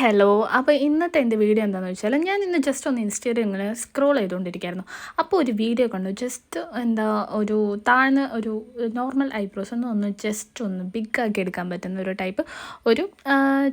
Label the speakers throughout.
Speaker 1: Hello. അപ്പോൾ ഇന്നത്തെ എൻ്റെ വീഡിയോ എന്താണെന്ന് വെച്ചാൽ ഞാൻ ഇന്ന് ജസ്റ്റ് ഒന്ന് ഇൻസ്റ്റയിൽ ഇങ്ങനെ സ്ക്രോൾ ചെയ്തുകൊണ്ടിരിക്കുകയായിരുന്നു. അപ്പോൾ ഒരു വീഡിയോ കണ്ടു. ജസ്റ്റ് ഒരു താഴ്ന്ന ഒരു നോർമൽ ഐബ്രോസ് ഒന്ന് ജസ്റ്റ് ഒന്ന് ബിഗ് ആക്കി എടുക്കാൻ പറ്റുന്ന ഒരു ടൈപ്പ് ഒരു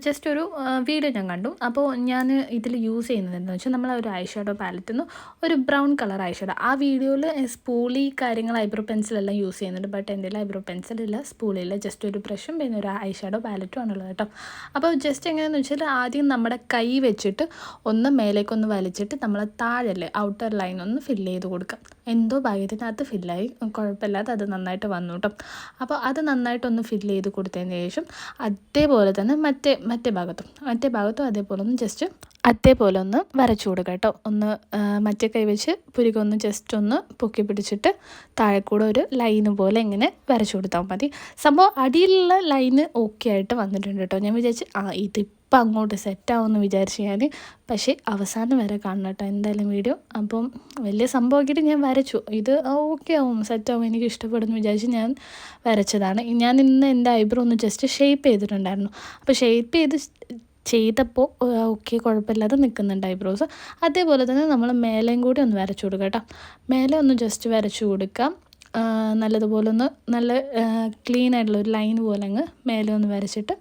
Speaker 1: ജസ്റ്റ് ഒരു വീഡിയോ ഞാൻ കണ്ടു. അപ്പോൾ ഞാൻ ഇതിൽ യൂസ് ചെയ്യുന്നത് എന്താണെന്ന് വെച്ചാൽ നമ്മൾ ഒരു ഐ ഷാഡോ പാലറ്റിൽ നിന്ന് ഒരു ബ്രൗൺ കളർ ഐ ഷാഡോ. ആ വീഡിയോയിൽ സ്പൂളി കാര്യങ്ങൾ ഐബ്രോ പെൻസിലെല്ലാം യൂസ് ചെയ്യുന്നുണ്ട്. ബട്ട് എൻ്റെ ഐബ്രോ പെൻസിലില്ല, സ്പൂളില്ല, ജസ്റ്റ് ഒരു ബ്രഷും പിന്നെ ഒരു ഐ ഷാഡോ പാലറ്റും ആണുള്ളത് കേട്ടോ. അപ്പോൾ ജസ്റ്റ് എങ്ങനെയാണെന്ന് വെച്ചാൽ ആദ്യം നമ്മുടെ കൈ വെച്ചിട്ട് ഒന്ന് മേലേക്കൊന്ന് വലിച്ചിട്ട് നമ്മൾ താഴെ ഔട്ടർ ലൈൻ ഒന്ന് ഫില്ല് ചെയ്ത് കൊടുക്കാം. എന്തോ ഭാഗ്യത്തിനകത്ത് ഫില്ലായി, കുഴപ്പമില്ലാതെ അത് നന്നായിട്ട് വന്നു കേട്ടോ. അപ്പോൾ അത് നന്നായിട്ടൊന്ന് ഫില്ല് ചെയ്ത് കൊടുത്തതിന് ശേഷം അതേപോലെ തന്നെ മറ്റേ ഭാഗത്തും അതേപോലെ ഒന്ന് ജസ്റ്റ് അതേപോലെ ഒന്ന് വരച്ചു കൊടുക്കുക കേട്ടോ. ഒന്ന് മറ്റേ കൈ വെച്ച് പുരികൊന്ന് ജസ്റ്റ് ഒന്ന് പൊക്കി പിടിച്ചിട്ട് താഴെക്കൂടെ ഒരു ലൈന് പോലെ ഇങ്ങനെ വരച്ചു കൊടുത്താൽ മതി. സംഭവം അടിയിലുള്ള ലൈന് ഓക്കെ ആയിട്ട് വന്നിട്ടുണ്ട് കേട്ടോ. ഞാൻ വിചാരിച്ച് ഇതിപ്പോൾ അങ്ങോട്ട് സെറ്റാവുമെന്ന് വിചാരിച്ച് ഞാൻ, പക്ഷേ അവസാനം വരെ കാണണം കേട്ടോ എന്തായാലും വീഡിയോ. അപ്പം വലിയ സംഭവമാക്കിയിട്ട് ഞാൻ വരച്ചു. ഇത് ഓക്കെ ആവും, സെറ്റാവും, എനിക്ക് ഇഷ്ടപ്പെടുമെന്ന് വിചാരിച്ച് ഞാൻ വരച്ചതാണ്. ഞാൻ ഇന്ന് എൻ്റെ ഐബ്രോ ഒന്ന് ജസ്റ്റ് ഷേപ്പ് ചെയ്തിട്ടുണ്ടായിരുന്നു. അപ്പോൾ ഷേപ്പ് ചെയ്തപ്പോൾ ഓക്കെ കുഴപ്പമില്ലാതെ നിൽക്കുന്നുണ്ട് ഐബ്രോസ്. അതേപോലെ തന്നെ നമ്മൾ മേലെയും കൂടി ഒന്ന് വരച്ചു കൊടുക്കുക കേട്ടോ. മേലെ ഒന്ന് ജസ്റ്റ് വരച്ചു കൊടുക്കാം. നല്ലതുപോലെ ഒന്ന് നല്ല ക്ലീൻ ആയിട്ടുള്ള ഒരു ലൈൻ പോലെ അങ്ങ് മേലെ ഒന്ന് വരച്ചിട്ട്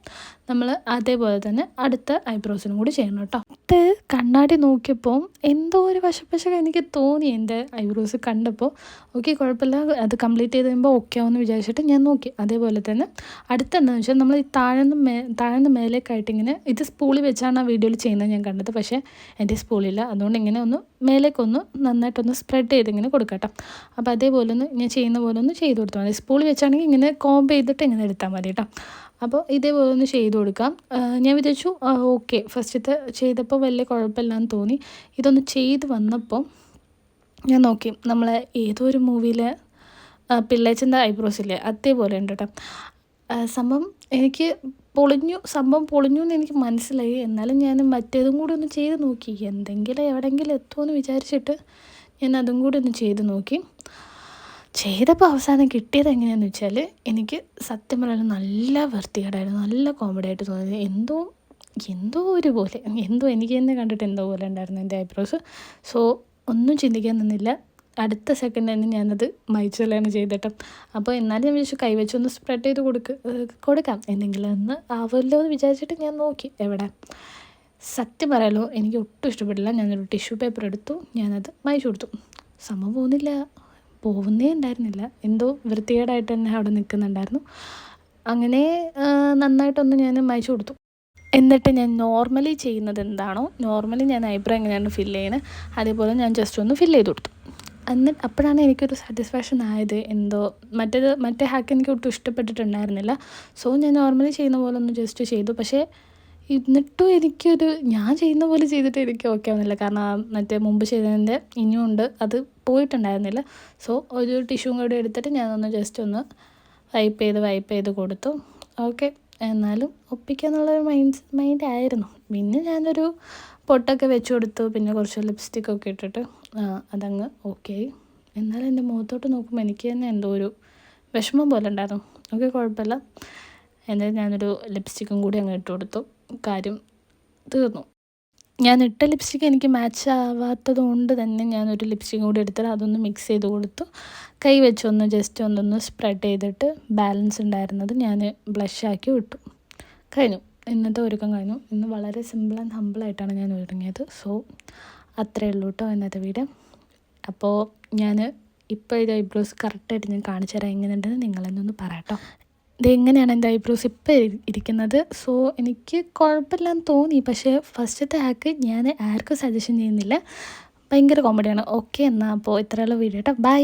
Speaker 1: നമ്മൾ അതേപോലെ തന്നെ അടുത്ത ഐബ്രോസിനും കൂടി ചെയ്യണം കേട്ടോ. ഇത് കണ്ണാടി നോക്കിയപ്പോൾ എന്തോ ഒരു വശപ്പശക എനിക്ക് തോന്നി എൻ്റെ ഐബ്രോസ് കണ്ടപ്പോൾ. ഓക്കെ കുഴപ്പമില്ല, അത് കംപ്ലീറ്റ് ചെയ്ത് കഴിയുമ്പോൾ ഓക്കെ ആവുമെന്ന് വിചാരിച്ചിട്ട് ഞാൻ നോക്കി. അതേപോലെ തന്നെ അടുത്തെന്താണെന്ന് വെച്ചാൽ നമ്മൾ ഈ താഴ്ന്ന് മേലേക്കായിട്ട് ഇങ്ങനെ, ഇത് സ്പൂളി വെച്ചാണ് ആ വീഡിയോയിൽ ചെയ്യുന്നത് ഞാൻ കണ്ടത്. പക്ഷേ എൻ്റെ സ്പൂളില്ല, അതുകൊണ്ട് ഇങ്ങനെ ഒന്ന് മേലേക്കൊന്ന് നന്നായിട്ടൊന്ന് സ്പ്രെഡ് ചെയ്ത് ഇങ്ങനെ കൊടുക്കട്ടോ. അപ്പോൾ അതേപോലെ ഒന്ന് ഞാൻ ചെയ്യുന്ന പോലെ ഒന്ന് ചെയ്ത് കൊടുത്താൽ മതി. സ്പൂളി വെച്ചാണെങ്കിൽ ഇങ്ങനെ കോംബ് ചെയ്തിട്ട് ഇങ്ങനെ എടുത്താൽ മതി കേട്ടോ. അപ്പോൾ ഇതേപോലെ ഒന്ന് ചെയ്ത് കൊടുക്കാം. ഞാൻ വിചാരിച്ചു ഓക്കെ, ഫസ്റ്റത്തെ ചെയ്തപ്പോൾ വലിയ കുഴപ്പമില്ലാന്ന് തോന്നി. ഇതൊന്ന് ചെയ്ത് വന്നപ്പോൾ ഞാൻ നോക്കി, നമ്മളെ ഏതോ ഒരു മൂവിയിലെ പിള്ളേച്ചൻ്റെ ഐബ്രോസ് ഇല്ലേ, അതേപോലെ ഉണ്ട് കേട്ടോ. സംഭവം എനിക്ക് പൊളിഞ്ഞു എന്ന് എനിക്ക് മനസ്സിലായി. എന്നാലും ഞാൻ മറ്റേതും കൂടി ഒന്ന് ചെയ്ത് നോക്കി, എന്തെങ്കിലും എവിടെയെങ്കിലും എത്തുമെന്ന് വിചാരിച്ചിട്ട് ഞാൻ അതും കൂടി ഒന്ന് ചെയ്ത് നോക്കി. ചെയ്തപ്പോൾ അവസാനം കിട്ടിയത് എങ്ങനെയാണെന്ന് വെച്ചാൽ എനിക്ക് സത്യം പറയാൻ നല്ല വൃത്തികേടായിരുന്നു, നല്ല കോമഡി ആയിട്ട് തോന്നിയത്. എന്തോ ഒരു പോലെ, എനിക്ക് തന്നെ കണ്ടിട്ട് എന്തോ പോലെ ഉണ്ടായിരുന്നു എൻ്റെ ഐബ്രോസ്. സോ ഒന്നും ചിന്തിക്കാൻ നിന്നില്ല, അടുത്ത സെക്കൻഡ് തന്നെ ഞാനത് മായ്ച്ചലാണ് ചെയ്തിട്ട്. അപ്പോൾ എന്നാലും ഞാൻ വിചാരിച്ചു കൈവച്ചൊന്ന് സ്പ്രെഡ് ചെയ്ത് കൊടുക്കാം, എന്തെങ്കിലും ഒന്ന് ആവുമല്ലോ എന്ന് വിചാരിച്ചിട്ട് ഞാൻ നോക്കി. എവിടെ സത്യം പറയാലോ എനിക്ക് ഒട്ടും ഇഷ്ടപ്പെട്ടില്ല. ഞാനൊരു ടിഷ്യൂ പേപ്പർ എടുത്തു, ഞാനത് മായ്ച്ചു കൊടുത്തു. സംഭവം പോകുന്നേ ഉണ്ടായിരുന്നില്ല, എന്തോ വൃത്തികേടായിട്ട് തന്നെ അവിടെ നിൽക്കുന്നുണ്ടായിരുന്നു. അങ്ങനെ നന്നായിട്ടൊന്ന് ഞാൻ മായ്ച്ചു കൊടുത്തു. എന്നിട്ട് ഞാൻ നോർമലി ചെയ്യുന്നത് എന്താണോ, നോർമലി ഞാൻ ഐബ്രോ എങ്ങനെയാണ് ഫില്ല് ചെയ്യുന്നത് അതേപോലെ ഞാൻ ജസ്റ്റ് ഒന്ന് ഫില്ല് ചെയ്ത് കൊടുത്തു. അപ്പോഴാണ് എനിക്കൊരു സാറ്റിസ്ഫാക്ഷൻ ആയത്. മറ്റേ ഹാക്ക് എനിക്ക് ഒട്ടും ഇഷ്ടപ്പെട്ടിട്ടുണ്ടായിരുന്നില്ല. സോ ഞാൻ നോർമലി ചെയ്യുന്ന പോലെ ഒന്ന് ജസ്റ്റ് ചെയ്തു. പക്ഷേ എന്നിട്ടും ഞാൻ ചെയ്യുന്ന പോലെ ചെയ്തിട്ട് എനിക്ക് ഓക്കെ ആവുന്നില്ല. കാരണം മറ്റേ മുമ്പ് ചെയ്തതിൻ്റെ ഇനിയുണ്ട്, അത് പോയിട്ടുണ്ടായിരുന്നില്ല. സോ ഒരു ടിഷ്യൂം കൂടി എടുത്തിട്ട് ഞാനൊന്ന് ജസ്റ്റ് ഒന്ന് വൈപ്പ് ചെയ്ത് കൊടുത്തു. ഓക്കെ, എന്നാലും ഒപ്പിക്കാന്നുള്ളൊരു മൈൻഡ് ആയിരുന്നു. പിന്നെ ഞാനൊരു പൊട്ടൊക്കെ വെച്ച് കൊടുത്തു, പിന്നെ കുറച്ച് ലിപ്സ്റ്റിക്കൊക്കെ ഇട്ടിട്ട് അതങ്ങ് ഓക്കെ ആയി. എന്നാലും എൻ്റെ മുഖത്തോട്ട് നോക്കുമ്പോൾ എനിക്ക് തന്നെ എന്തോ ഒരു വിഷമം പോലെ ഉണ്ടായിരുന്നു. ഓക്കെ കുഴപ്പമില്ല, എന്തായാലും ഞാനൊരു ലിപ്സ്റ്റിക്കും കൂടി അങ്ങ് ഇട്ട് കൊടുത്തു. കാര്യം തീർന്നു. ഞാൻ ഇട്ട ലിപ്സ്റ്റിക്ക് എനിക്ക് മാച്ച് ആവാത്തത് കൊണ്ട് തന്നെ ഞാനൊരു ലിപ്സ്റ്റിക്കും കൂടി എടുത്തിട്ട് അതൊന്ന് മിക്സ് ചെയ്ത് കൊടുത്തു. കൈ വെച്ചൊന്ന് ജസ്റ്റ് ഒന്നൊന്ന് സ്പ്രെഡ് ചെയ്തിട്ട് ബാലൻസ് ഉണ്ടായിരുന്നത് ഞാൻ ബ്ലഷാക്കി വിട്ടു. കഴിഞ്ഞു, ഇന്നത്തെ ഒരുക്കം കഴിഞ്ഞു. ഇന്ന് വളരെ സിമ്പിൾ ആൻഡ് ഹമ്പിളായിട്ടാണ് ഞാൻ ഒരുങ്ങിയത്. സോ അത്രയേ ഉള്ളൂ കേട്ടോ ഇന്നത്തെ വീഡിയോ. അപ്പോൾ ഞാൻ ഇപ്പോൾ ഇത് ഐബ്രോസ് കറക്റ്റായിട്ട് ഞാൻ കാണിച്ചു തരാം എങ്ങനെയുണ്ടെന്ന് നിങ്ങളെന്നൊന്ന് പറയാട്ടോ. ഇതെങ്ങനെയാണ് എൻ്റെ ഐബ്രോസ് ഇപ്പോൾ ഇരിക്കുന്നത്. സോ എനിക്ക് കുഴപ്പമില്ലാന്ന് തോന്നി. പക്ഷേ ഫസ്റ്റത്തെ ഹാക്ക് ഞാൻ ആർക്കും സജഷൻ ചെയ്യുന്നില്ല, ഭയങ്കര കോമഡിയാണ്. ഓക്കെ, എന്നാൽ അപ്പോൾ ഇത്രയുള്ള വീഡിയോ കേട്ടോ. ബൈ.